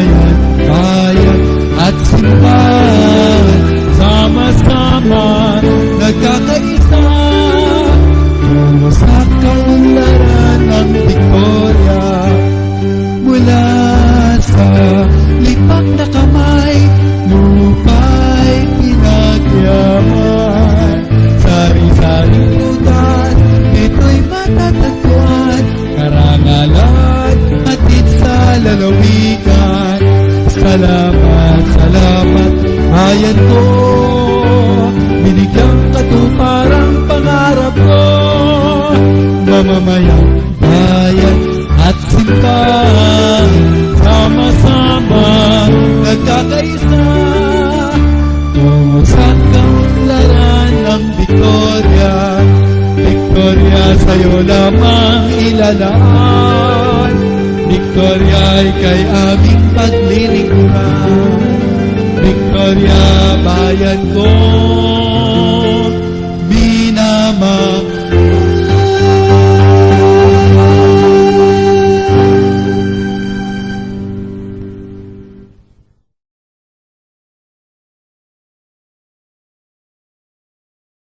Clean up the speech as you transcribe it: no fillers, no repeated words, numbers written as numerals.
mamamayan, bayan at simbahan, sama-sama nagkakaisa, tungo sa kaunlaran ng Victoria. Mula sa lipak na kamay, lupa'y pinagyaman. Sari-saring lutas, ito'y matatagpuan, karangalan, hatid sa lalawigan. Salamat, salamat, bayan ko, binigyang katuparang pangarap ko. Mamamayang bayan at simbahan, sama-sama nagkakaisa, tungo sa kaunlaran ng Victoria. Victoria, sa'yo lamang ilalaan, Victoria ay kay aming paglilingkuran. Victoria, bayan ko,